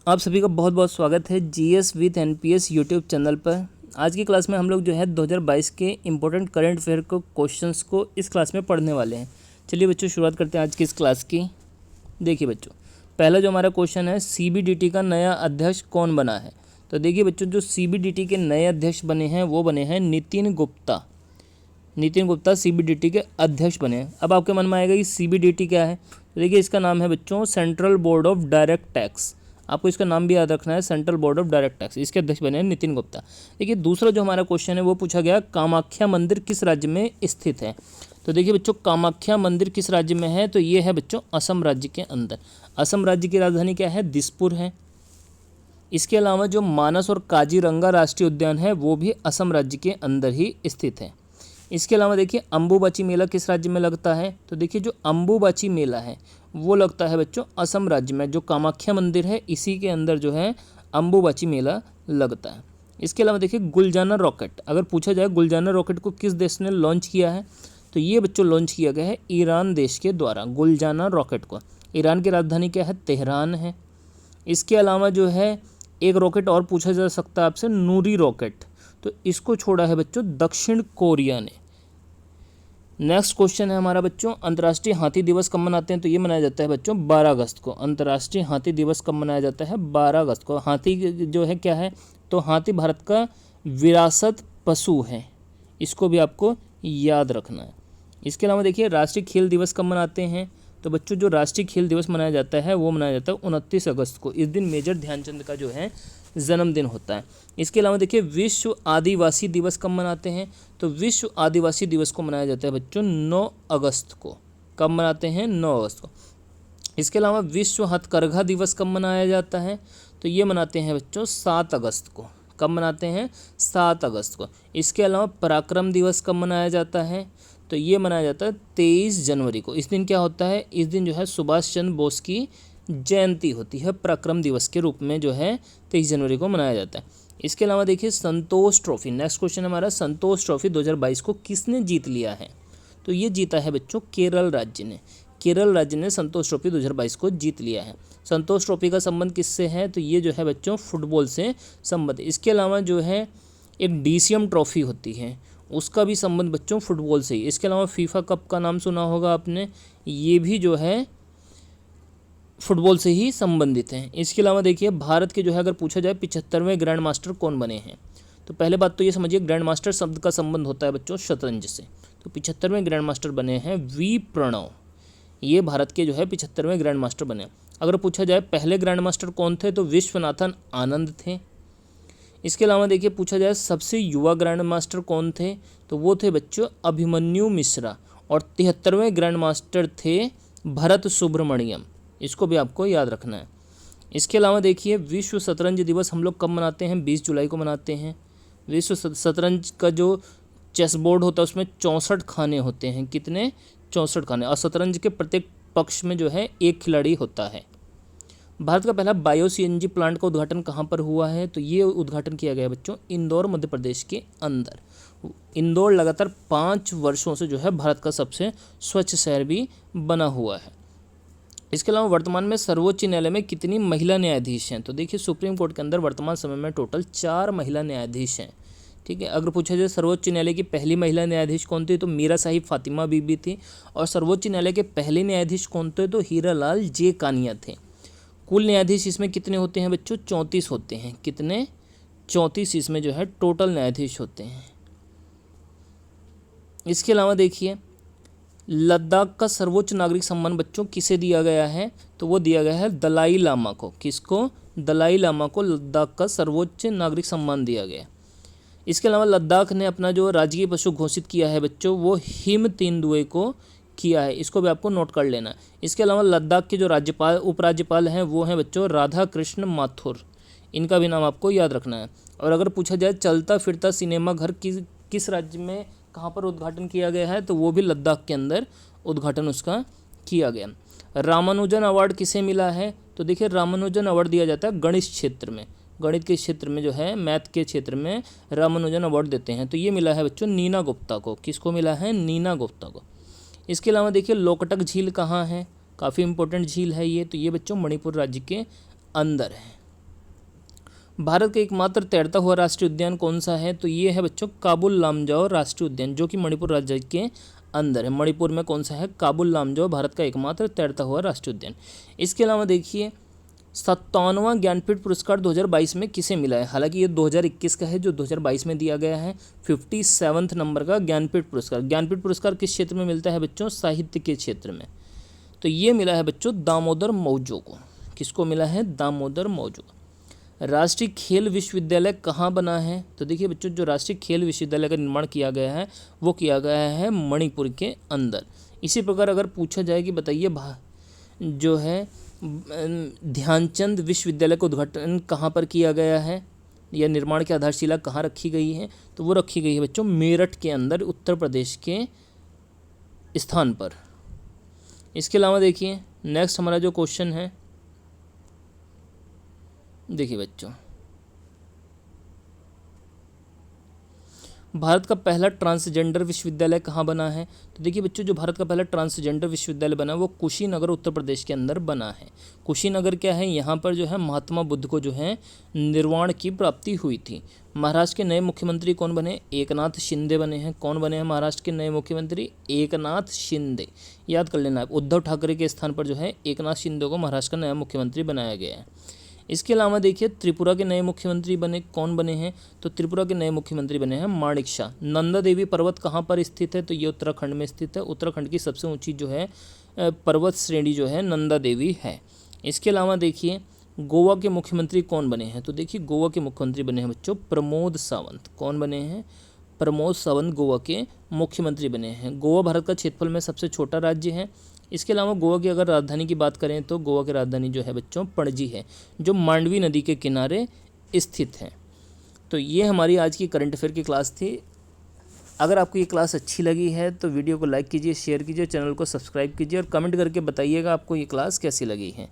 आप सभी का बहुत बहुत स्वागत है GS with NPS YouTube channel पर। आज की क्लास में हम लोग जो है 2022 के इम्पोर्टेंट करंट अफेयर को क्वेश्चंस को इस क्लास में पढ़ने वाले हैं। चलिए बच्चों शुरुआत करते हैं आज की इस क्लास की। देखिए बच्चों, पहला जो हमारा क्वेश्चन है, सीबीडीटी का नया अध्यक्ष कौन बना है। तो देखिए बच्चों, जो सीबीडीटी के नए अध्यक्ष बने हैं वो बने हैं नितिन गुप्ता। नितिन गुप्ता सीबीडीटी के अध्यक्ष बने हैं। अब आपके मन में आएगा कि सीबीडीटी क्या है। तो देखिए इसका नाम है बच्चों central board of direct tax. आपको इसका नाम भी याद रखना है, central board of direct tax. इसके अध्यक्ष बने हैं नितिन गुप्ता। देखिए दूसरा जो हमारा क्वेश्चन है वो पूछा गया, कामाख्या मंदिर किस राज्य में स्थित है। तो देखिए बच्चों, कामाख्या मंदिर किस राज्य में है, तो ये है बच्चों असम राज्य के अंदर। असम राज्य की राजधानी क्या है, दिसपुर है। इसके अलावा जो मानस और काजीरंगा राष्ट्रीय उद्यान है वो भी असम राज्य के अंदर ही स्थित है। इसके अलावा देखिए अम्बुबाची मेला किस राज्य में लगता है। तो देखिए जो अम्बुबाची मेला है वो लगता है बच्चों असम राज्य में। जो कामाख्या मंदिर है इसी के अंदर जो है अम्बुबाची मेला लगता है। इसके अलावा देखिए गुलजाना रॉकेट, अगर पूछा जाए गुलजाना रॉकेट को किस देश ने लॉन्च किया है, तो ये बच्चों लॉन्च किया गया है ईरान देश के द्वारा। गुलजाना रॉकेट को, ईरान की राजधानी क्या है, तेहरान है। इसके अलावा जो है एक रॉकेट और पूछा जा सकता है आपसे, नूरी रॉकेट, तो इसको छोड़ा है बच्चों दक्षिण कोरिया ने। नेक्स्ट क्वेश्चन है हमारा बच्चों, अंतर्राष्ट्रीय हाथी दिवस कब मनाते हैं। तो ये मनाया जाता है बच्चों 12 अगस्त को। अंतर्राष्ट्रीय हाथी दिवस कब मनाया जाता है, 12 अगस्त को। हाथी जो है क्या है, तो हाथी भारत का विरासत पशु है, इसको भी आपको याद रखना है। इसके अलावा देखिए राष्ट्रीय खेल दिवस कब मनाते हैं। तो बच्चों जो राष्ट्रीय खेल दिवस मनाया जाता है वो मनाया जाता है 29 अगस्त को। इस दिन मेजर ध्यानचंद का जो है जन्मदिन होता है। इसके अलावा देखिए विश्व आदिवासी दिवस कब मनाते हैं। तो विश्व आदिवासी दिवस को मनाया जाता है बच्चों 9 अगस्त को। कब मनाते हैं, 9 अगस्त को। इसके अलावा विश्व हथकरघा दिवस कब मनाया जाता है। तो ये मनाते हैं बच्चों 7 अगस्त को। कब मनाते हैं, 7 अगस्त को। इसके अलावा पराक्रम दिवस कब मनाया जाता है। तो ये मनाया जाता है 23 जनवरी को। इस दिन क्या होता है, इस दिन जो है सुभाष चंद्र बोस की जयंती होती है। पराक्रम दिवस के रूप में जो है 23 जनवरी को मनाया जाता है। इसके अलावा देखिए संतोष ट्रॉफी, नेक्स्ट क्वेश्चन हमारा, संतोष ट्रॉफी 2022 को किसने जीत लिया है। तो ये जीता है बच्चों केरल राज्य ने। केरल राज्य ने संतोष ट्रॉफी 2022 को जीत लिया है। संतोष ट्रॉफी का संबंध किससे है, तो ये जो है बच्चों फुटबॉल से संबंध। इसके अलावा जो है एक डीसीएम ट्रॉफी होती है, उसका भी संबंध बच्चों फुटबॉल से ही। इसके अलावा फीफा कप का नाम सुना होगा आपने, ये भी जो है फुटबॉल से ही संबंधित हैं। इसके अलावा देखिए भारत के जो है अगर पूछा जाए 75वें ग्रैंड मास्टर कौन बने हैं। तो पहले बात तो ये समझिए, ग्रैंड मास्टर शब्द का संबंध होता है बच्चों शतरंज से। तो 75वें ग्रैंड मास्टर बने हैं वी प्रणव। ये भारत के जो है 75वें ग्रैंड मास्टर बने। अगर पूछा जाए पहले ग्रैंड मास्टर कौन थे, तो विश्वनाथन आनंद थे। इसके अलावा देखिए पूछा जाए सबसे युवा ग्रैंड मास्टर कौन थे, तो वो थे बच्चों अभिमन्यु मिश्रा। और 73वें ग्रैंड मास्टर थे भरत सुब्रमण्यम। इसको भी आपको याद रखना है। इसके अलावा देखिए विश्व शतरंज दिवस हम लोग कब मनाते हैं, 20 जुलाई को मनाते हैं। विश्व शतरंज का जो चेस बोर्ड होता है उसमें 64 खाने होते हैं। कितने, 64 खाने। और शतरंज के प्रत्येक पक्ष में जो है एक खिलाड़ी होता है। भारत का पहला बायो सीएनजी प्लांट का उद्घाटन कहाँ पर हुआ है। तो ये उद्घाटन किया गया बच्चों इंदौर मध्य प्रदेश के अंदर। इंदौर लगातार 5 वर्षों से जो है भारत का सबसे स्वच्छ शहर भी बना हुआ है। इसके अलावा वर्तमान में सर्वोच्च न्यायालय में कितनी महिला न्यायाधीश हैं। तो देखिए सुप्रीम कोर्ट के अंदर वर्तमान समय में टोटल 4 महिला न्यायाधीश हैं। ठीक है, अगर पूछा जाए सर्वोच्च न्यायालय की पहली महिला न्यायाधीश कौन थी, तो मीरा साहिब फातिमा बीबी थी। और सर्वोच्च न्यायालय के पहले न्यायाधीश कौन थे, तो हीरालाल जे कानिया थे। कुल न्यायाधीश इसमें कितने होते हैं बच्चों, 34 होते हैं। कितने, 34 इसमें जो है टोटल न्यायाधीश होते हैं। इसके अलावा देखिए लद्दाख का सर्वोच्च नागरिक सम्मान बच्चों किसे दिया गया है, तो वो दिया गया है दलाई लामा को। किसको, दलाई लामा को लद्दाख का सर्वोच्च नागरिक सम्मान दिया गया। इसके अलावा लद्दाख ने अपना जो राजकीय पशु घोषित किया है बच्चों वो हिम तेंदुए को किया है। इसको भी आपको नोट कर लेना। इसके अलावा लद्दाख के जो राज्यपाल उपराज्यपाल हैं वो हैं बच्चों राधा कृष्ण माथुर। इनका भी नाम आपको याद रखना है। और अगर पूछा जाए चलता फिरता सिनेमा घर किस राज्य में कहाँ पर उद्घाटन किया गया है, तो वो भी लद्दाख के अंदर उद्घाटन उसका किया गया। रामानुजन अवार्ड किसे मिला है, तो देखिए रामानुजन अवार्ड दिया जाता है गणित क्षेत्र में। गणित के क्षेत्र में जो है, मैथ के क्षेत्र में रामानुजन अवार्ड देते हैं। तो ये मिला है बच्चों नीना गुप्ता को। किसको मिला है, नीना गुप्ता को। इसके अलावा देखिए लोकटक झील कहाँ है, काफ़ी इंपॉर्टेंट झील है ये। तो ये बच्चों मणिपुर राज्य के अंदर है। भारत का एकमात्र तैरता हुआ राष्ट्रीय उद्यान कौन सा है? तो ये है बच्चों काबुल लामजाओ राष्ट्रीय उद्यान, जो कि मणिपुर राज्य के अंदर है। मणिपुर में कौन सा है? काबुल लामजाओ भारत का एकमात्र तैरता हुआ राष्ट्रीय उद्यान। इसके अलावा देखिए 57वां ज्ञानपीठ पुरस्कार 2022 में किसे मिला है? हालांकि ये 2021 का है, जो 2022 में दिया गया है 57 नंबर का ज्ञानपीठ पुरस्कार। ज्ञानपीठ पुरस्कार किस क्षेत्र में मिलता है बच्चों? साहित्य के क्षेत्र में। तो ये मिला है बच्चों दामोदर मौजो को। किसको मिला है? दामोदर मौजो। राष्ट्रीय खेल विश्वविद्यालय कहाँ बना है? तो देखिए बच्चों, जो राष्ट्रीय खेल विश्वविद्यालय का निर्माण किया गया है वो किया गया है मणिपुर के अंदर। इसी प्रकार अगर पूछा जाए कि बताइए जो है ध्यानचंद विश्वविद्यालय का उद्घाटन कहाँ पर किया गया है, या निर्माण की आधारशिला कहाँ रखी गई है? तो वो रखी गई है बच्चों मेरठ के अंदर, उत्तर प्रदेश के स्थान पर। इसके अलावा देखिए नेक्स्ट हमारा जो क्वेश्चन है, देखिए बच्चों, भारत का पहला ट्रांसजेंडर विश्वविद्यालय कहाँ बना है? तो देखिए बच्चों, जो भारत का पहला ट्रांसजेंडर विश्वविद्यालय बना वो कुशीनगर उत्तर प्रदेश के अंदर बना है। कुशीनगर क्या है? यहाँ पर जो है महात्मा बुद्ध को जो है निर्वाण की प्राप्ति हुई थी। महाराष्ट्र के नए मुख्यमंत्री कौन बने? एकनाथ शिंदे बने हैं। कौन बने हैं महाराष्ट्र के नए मुख्यमंत्री? एकनाथ शिंदे। याद कर लेना, उद्धव ठाकरे के स्थान पर जो है एकनाथ शिंदे को महाराष्ट्र का नया मुख्यमंत्री बनाया गया है। इसके अलावा देखिए त्रिपुरा के नए मुख्यमंत्री बने, कौन बने हैं? तो त्रिपुरा के नए मुख्यमंत्री बने हैं माणिक शाह। नंदा देवी पर्वत कहाँ पर स्थित है? तो ये उत्तराखंड में स्थित है। उत्तराखंड की सबसे ऊंची जो है पर्वत श्रेणी जो है नंदा देवी है। इसके अलावा देखिए गोवा के मुख्यमंत्री कौन बने हैं? तो देखिए गोवा के मुख्यमंत्री बने हैं बच्चों प्रमोद सावंत। कौन बने हैं? प्रमोद सावंत गोवा के मुख्यमंत्री बने हैं। गोवा भारत का क्षेत्रफल में सबसे छोटा राज्य है। इसके अलावा गोवा की अगर राजधानी की बात करें तो गोवा की राजधानी जो है बच्चों पणजी है, जो मांडवी नदी के किनारे स्थित है। तो ये हमारी आज की करंट अफेयर की क्लास थी। अगर आपको ये क्लास अच्छी लगी है तो वीडियो को लाइक कीजिए, शेयर कीजिए, चैनल को सब्सक्राइब कीजिए और कमेंट करके बताइएगा आपको ये क्लास कैसी लगी है।